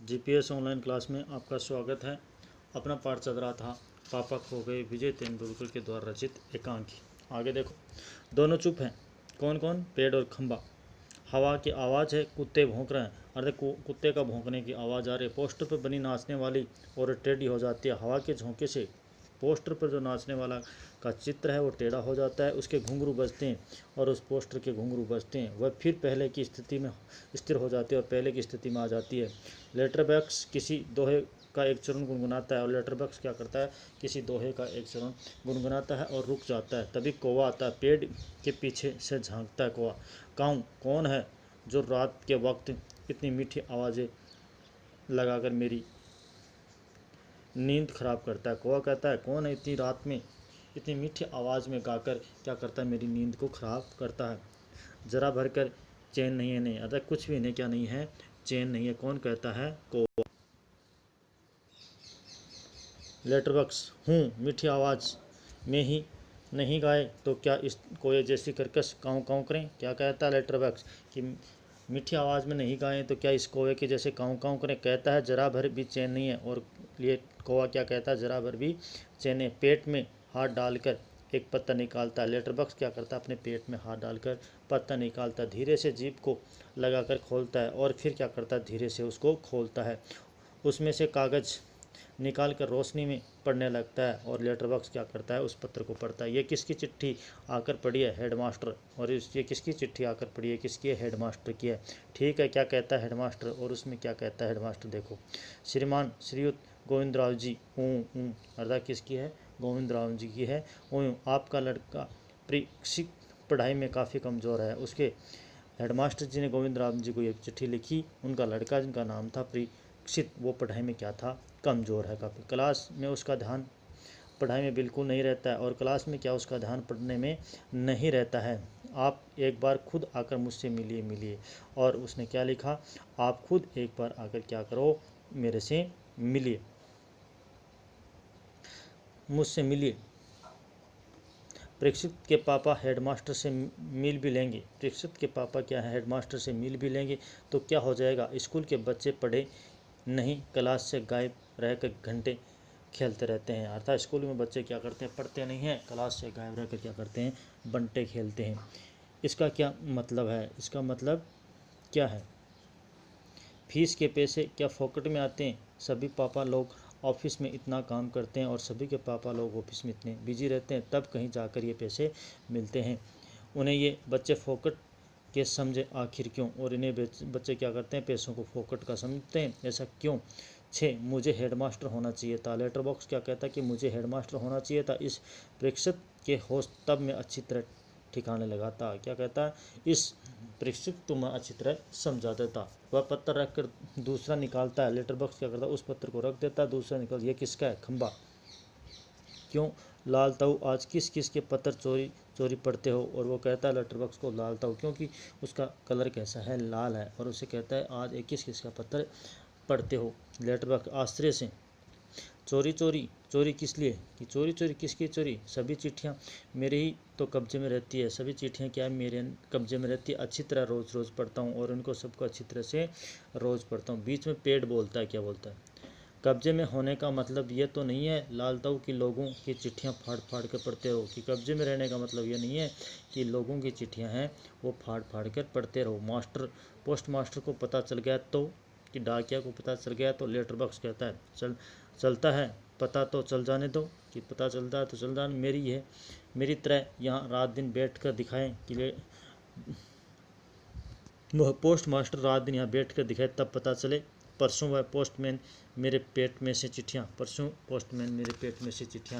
GPS online class में आपका स्वागत है। अपना पाठ चल रहा था पापा खो गए विजय तेंदुलकर के द्वारा रचित एकांकी। आगे देखो, दोनों चुप हैं। कौन कौन? पेड़ और खंबा। हवा की आवाज़ है, कुत्ते भौंक रहे हैं। अरे कुत्ते का भौंकने की आवाज़ आ रही है। पोस्टर पर बनी नाचने वाली और टेढ़ी हो जाती है हवा के झोंके से। पोस्टर पर जो नाचने वाला का चित्र है वो टेढ़ा हो जाता है, उसके घुंघरू बजते हैं और उस पोस्टर के घुंघरू बजते हैं। वह फिर पहले की स्थिति में स्थिर हो जाती है और पहले की स्थिति में आ जाती है। लेटर बॉक्स किसी दोहे का एक चरण गुनगुनाता है और लेटर बॉक्स क्या करता है? किसी दोहे का एक चरण गुनगुनाता है और रुक जाता है। तभी कौवा आता है। पेड़ के पीछे से झांकता है कौवा। काऊ कौन है जो रात के वक्त इतनी मीठी आवाज़ें लगाकर मेरी नींद खराब करता है? कौवा कहता है, कौन है इतनी रात में इतनी मीठी आवाज़ में गाकर क्या करता है? मेरी नींद को खराब करता है। जरा भर कर चैन नहीं है, नहीं अतः कुछ भी इन्हें क्या नहीं है? चैन नहीं है। कौन कहता है? कौवा। लेटर बॉक्स हूँ मीठी आवाज़ में ही नहीं गाए तो क्या इस कोए जैसी कर्कश काँव काँव करें? क्या कहता है लेटर बॉक्स कि मीठी आवाज़ में नहीं गाएं तो क्या इस कौवे के जैसे काँव काँव करें? कहता है जरा भर भी चैन नहीं है। और ये कौवा क्या कहता है? जरा भर भी चैन नहीं। पेट में हाथ डालकर एक पत्ता निकालता है। लेटर बॉक्स क्या करता है? अपने पेट में हाथ डालकर पत्ता निकालता है। धीरे से जीभ को लगाकर खोलता है और फिर क्या करता है? धीरे से उसको खोलता है। उसमें से कागज़ निकाल कर रोशनी में पढ़ने लगता है और लेटर बॉक्स क्या करता है? उस पत्र को पढ़ता है। ये किसकी चिट्ठी आकर पड़ी है? हेडमास्टर। और ये किसकी चिट्ठी आकर पड़ी है? किसकी है? हेडमास्टर की है। ठीक है, क्या कहता है हेडमास्टर? और उसमें क्या कहता है हेडमास्टर? देखो, श्रीमान श्रीयुत गोविंदराव जी अर्थात किसकी है? गोविंदराव जी की है। आपका लड़का परीक्षित पढ़ाई में काफ़ी कमज़ोर है। उसके हेडमास्टर जी ने गोविंदराव जी को एक चिट्ठी लिखी। उनका लड़का जिनका नाम था परीक्षित, वो पढ़ाई में क्या था? कमज़ोर है काफ़ी। क्लास में उसका ध्यान पढ़ाई में बिल्कुल नहीं रहता है। और क्लास में क्या उसका ध्यान पढ़ने में नहीं रहता है। आप एक बार खुद आकर मुझसे मिलिए। और उसने क्या लिखा? आप खुद एक बार आकर क्या करो? मेरे से मिलिए, मुझसे मिलिए। परीक्षित के पापा हेडमास्टर से मिल भी लेंगे। परीक्षित के पापा क्या है? हेडमास्टर से मिल भी लेंगे तो क्या हो जाएगा? स्कूल के बच्चे पढ़े नहीं, क्लास से गायब रहकर घंटे खेलते रहते हैं। अर्थात स्कूल में बच्चे क्या करते हैं? पढ़ते नहीं हैं, क्लास से गायब रहकर क्या करते हैं? बंटे खेलते हैं। इसका क्या मतलब है? इसका मतलब क्या है? फीस के पैसे क्या फोकट में आते हैं? सभी पापा लोग ऑफिस में इतना काम करते हैं और सभी के पापा लोग ऑफिस में इतने बिजी रहते हैं, तब कहीं जाकर ये पैसे मिलते हैं। उन्हें ये बच्चे फोकट के समझे आखिर क्यों? और इन्हें बच्चे क्या करते हैं? पैसों को फोकट का समझते हैं। ऐसा क्यों? 6 मुझे हेडमास्टर होना चाहिए था। लेटर बॉक्स क्या कहता है? कि मुझे हेडमास्टर होना चाहिए था। इस परीक्षित के होश तब मैं अच्छी तरह ठिकाने लगाता। क्या कहता है? इस परीक्षित को मैं अच्छी तरह समझा देता। वह पत्र रख कर दूसरा निकालता है। लेटर बॉक्स क्या करता है? उस पत्र को रख देता है, दूसरा निकाल। ये किसका है? खंबा। क्यों लाल ताऊ आज किस किस के पत्र चोरी चोरी पढ़ते हो? और वो कहता है लेटर बॉक्स को लाल ताऊ, क्योंकि उसका कलर कैसा है? लाल है। और उसे कहता है आज एक किस किस का पत्र पढ़ते हो? लेटर बॉक्स आश्चर्य से, चोरी चोरी चोरी किस लिए? कि चोरी चोरी किसकी चोरी? सभी चिट्ठियाँ मेरे ही तो कब्जे में रहती है। सभी चिट्ठियाँ क्या है? मेरे कब्जे में रहती है। अच्छी तरह रोज़ रोज़ पढ़ता हूँ और उनको सबको अच्छी तरह से रोज़ पढ़ता हूँ। बीच में पेड़ बोलता है। क्या बोलता है? कब्जे में होने का मतलब ये तो नहीं है लाल ताऊ कि लोगों की चिट्ठियाँ फाड़ फाड़ कर पढ़ते रहो। कि कब्जे में रहने का मतलब ये नहीं है कि लोगों की चिट्ठियाँ हैं वो फाड़ फाड़ कर पढ़ते रहो। पोस्ट मास्टर को पता चल गया तो, कि डाकिया को पता चल गया तो लेटर बॉक्स कहता है चलता है, पता तो चल जाने दो। कि पता चलता है तो चल जाने, मेरी तरह यहाँ रात दिन बैठ कर दिखाएं कि वह पोस्ट मास्टर रात दिन यहाँ बैठ कर दिखाए तब पता चले। परसों पोस्टमैन मेरे पेट में से चिट्ठियाँ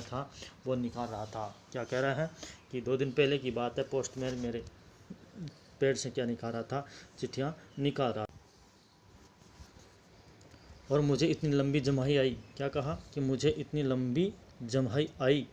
था वो निकाल रहा था। क्या कह रहा है? कि 2 दिन पहले की बात है, पोस्टमैन मेरे पेट से क्या निकाल रहा था? चिट्ठियाँ निकाल रहा। और मुझे इतनी लंबी जम्हाई आई। क्या कहा? कि मुझे इतनी लंबी जम्हाई आई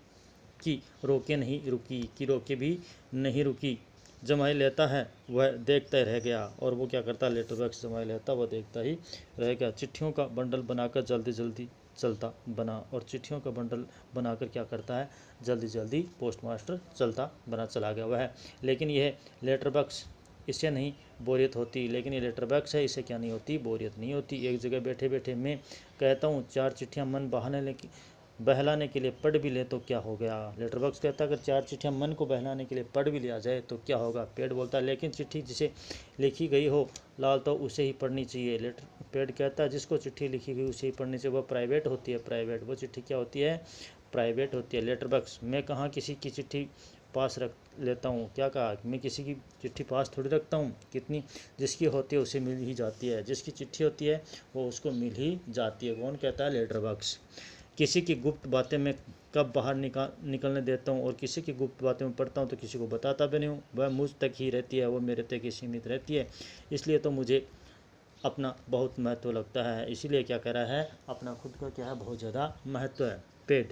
कि रोके भी नहीं रुकी। जमाई लेता है वह देखता ही रह गया। और वो क्या करता है? लेटर बॉक्स जमाई लेता वह देखता ही रह गया। चिट्ठियों का बंडल बनाकर जल्दी जल्दी चलता बना। और चिट्ठियों का बंडल बनाकर क्या करता है? जल्दी जल्दी पोस्ट मास्टर चलता बना चला गया वह। लेकिन यह लेटर बॉक्स इससे नहीं बोरियत होती, लेकिन ये लेटर बॉक्स है, इससे क्या नहीं होती, बोरियत नहीं होती। एक जगह बैठे बैठे मैं कहता हूँ 4 चिट्ठियाँ मन बहलाने के लिए पढ़ भी ले तो क्या हो गया। लेटर बॉक्स कहता है अगर 4 चिट्ठियाँ मन को बहलाने के लिए पढ़ भी लिया जाए तो क्या होगा। पेड़ बोलता है लेकिन चिट्ठी जिसे लिखी गई हो लाल तो उसे ही पढ़नी चाहिए। पेड़ कहता है जिसको चिट्ठी लिखी गई उसे ही पढ़नी चाहिए, वो प्राइवेट होती है, प्राइवेट। वो चिट्ठी क्या होती है, प्राइवेट होती है। लेटर बॉक्स, मैं कहाँ किसी की चिट्ठी पास रख लेता हूँ, क्या कहा, मैं किसी की चिट्ठी पास थोड़ी रखता हूँ। कितनी जिसकी होती है उसे मिल ही जाती है, जिसकी चिट्ठी होती है वो उसको मिल ही जाती है। कौन कहता है, लेटर बॉक्स। किसी की गुप्त बातें मैं कब बाहर निकलने देता हूँ और किसी की गुप्त बातें मैं पढ़ता हूँ तो किसी को बताता भी नहीं हूँ। वह मुझ तक ही रहती है, वो मेरे तक ही सीमित रहती है, इसलिए तो मुझे अपना बहुत महत्व लगता है। इसीलिए क्या कह रहा है, अपना खुद का क्या है, बहुत ज़्यादा महत्व है। पेड़,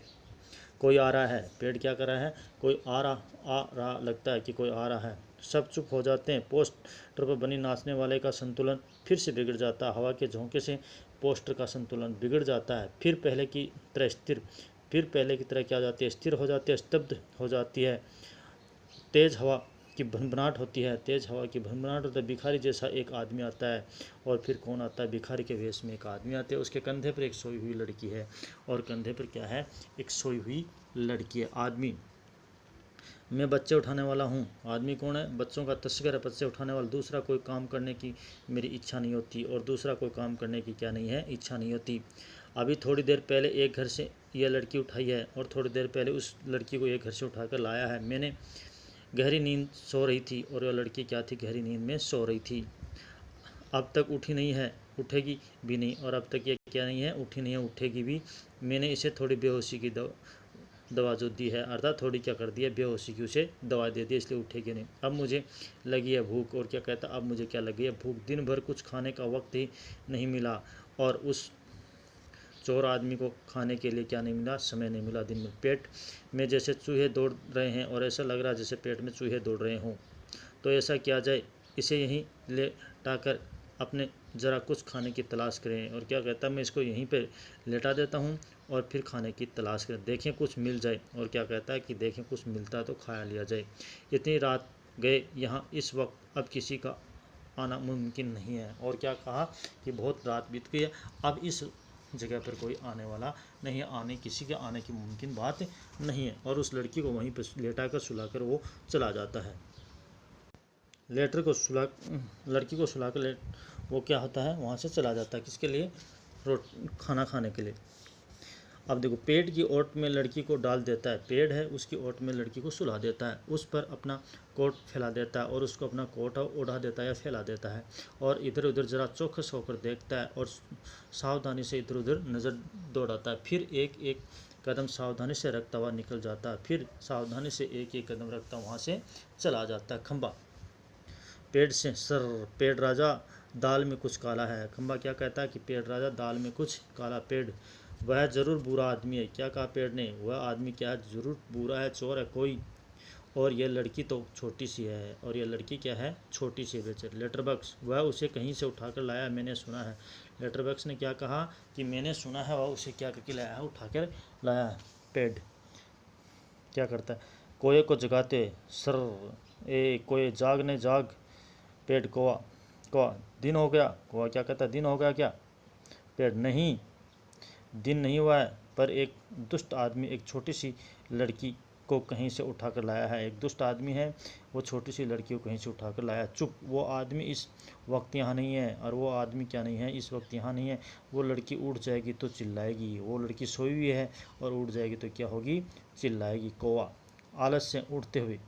कोई आ रहा है, पेड़ क्या कर रहा है, कोई आ रहा लगता है कि कोई आ रहा है। सब चुप हो जाते हैं, पोस्टर पर बनी नाचने वाले का संतुलन फिर से बिगड़ जाता है। हवा के झोंके से पोस्टर का संतुलन बिगड़ जाता है, फिर पहले की तरह स्थिर, फिर पहले की तरह क्या हो जाती है, स्थिर हो जाती है, स्तब्ध हो जाती है। तेज़ हवा की भनभनाहट होती है, तेज़ हवा की भनभनाहट होता है। भिखारी जैसा एक आदमी आता है, और फिर कौन आता है, भिखारी के वेश में एक आदमी आते हैं। उसके कंधे पर एक सोई हुई लड़की है, और कंधे पर क्या है, एक सोई हुई लड़की है। आदमी, मैं बच्चे उठाने वाला हूँ। आदमी कौन है, बच्चों का तस्कर है, बच्चे उठाने वाला। दूसरा कोई काम करने की मेरी इच्छा नहीं होती, और दूसरा कोई काम करने की क्या नहीं है, इच्छा नहीं होती। अभी थोड़ी देर पहले एक घर से यह लड़की उठाई है, और थोड़ी देर पहले उस लड़की को एक घर से उठाकर लाया है। मैंने गहरी नींद सो रही थी, और वह लड़की क्या थी, गहरी नींद में सो रही थी। अब तक उठी नहीं है, उठेगी भी नहीं, और अब तक ये क्या नहीं है, उठी नहीं है, उठेगी भी। मैंने इसे थोड़ी बेहोशी की दवा जो दी है, अर्थात थोड़ी क्या कर दी है, बेहोशी की उसे दवा दे दी, इसलिए उठेगी नहीं। अब मुझे लगी है भूख, और क्या कहता, अब मुझे क्या लगी है, भूख। दिन भर कुछ खाने का वक्त ही नहीं मिला, और उस चोर आदमी को खाने के लिए क्या नहीं मिला, समय नहीं मिला दिन में। पेट में जैसे चूहे दौड़ रहे हैं, और ऐसा लग रहा है जैसे पेट में चूहे दौड़ रहे हों। तो ऐसा किया जाए, इसे यहीं लेटाकर अपने ज़रा कुछ खाने की तलाश करें। और क्या कहता है, मैं इसको यहीं पे लेटा देता हूँ, और फिर खाने की तलाश करें, देखें कुछ मिल जाए। और क्या कहता है कि देखें कुछ मिलता है तो खाया लिया जाए। इतनी रात गए यहाँ, इस वक्त अब किसी का आना मुमकिन नहीं है। और क्या कहा कि बहुत रात बीत गई है, अब इस जगह पर कोई आने वाला नहीं है, किसी के आने की मुमकिन बात नहीं है। और उस लड़की को वहीं पर लेटाकर सुलाकर वो चला जाता है। लड़की को सुलाकर वो क्या होता है, वहाँ से चला जाता है, किसके लिए, खाना खाने के लिए। अब देखो, पेड़ की ओट में लड़की को डाल देता है, पेड़ है उसकी ओट में लड़की को सुला देता है, उस पर अपना कोट फैला देता है, और उसको अपना कोट उड़ा देता है या फैला देता है, और इधर उधर ज़रा चौकस होकर देखता है, और सावधानी से इधर उधर नज़र दौड़ाता है। फिर एक एक कदम सावधानी से रखता हुआ निकल जाता है, फिर सावधानी से एक एक कदम रखता वहाँ से चला जाता है। खंबा, पेड़ से सर, पेड़ राजा दाल में कुछ काला है। खंबा क्या कहता है कि पेड़ राजा दाल में कुछ काला। पेड़, वह जरूर बुरा आदमी है। क्या कहा पेड़ ने, वह आदमी क्या है, जरूर बुरा है, चोर है कोई। और यह लड़की तो छोटी सी है, और यह लड़की क्या है, छोटी सी बेचारी। लेटर बॉक्स, वह उसे कहीं से उठाकर लाया, मैंने सुना है। लेटर बॉक्स ने क्या कहा कि मैंने सुना है, वह उसे क्या करके लाया है, उठाकर लाया है। पेड़ क्या करता है, कोए को जगाते सर, ए कोए जागने जाग। पेड़, कोआ, कोआ, दिन हो गया। कोआ क्या कहता है, दिन हो गया क्या। पेड़, नहीं दिन नहीं हुआ है, पर एक दुष्ट आदमी एक छोटी सी लड़की को कहीं से उठाकर लाया है। एक दुष्ट आदमी है, वो छोटी सी लड़की को कहीं से उठाकर लाया। चुप, वो आदमी इस वक्त यहाँ नहीं है, और वो आदमी क्या नहीं है, इस वक्त यहाँ नहीं है। वो लड़की उठ जाएगी तो चिल्लाएगी, वो लड़की सोई हुई है, और उठ जाएगी तो क्या होगी, चिल्लाएगी। कौवा, आलस से उठते हुए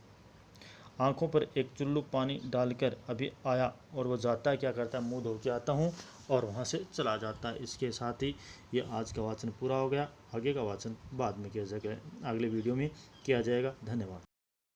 आंखों पर एक चुल्लू पानी डालकर अभी आया, और वो जाता है, क्या करता है, मुंह धो के आता हूँ, और वहाँ से चला जाता है। इसके साथ ही ये आज का वाचन पूरा हो गया। आगे का वाचन बाद में किया जाएगा, अगले वीडियो में किया जाएगा। धन्यवाद।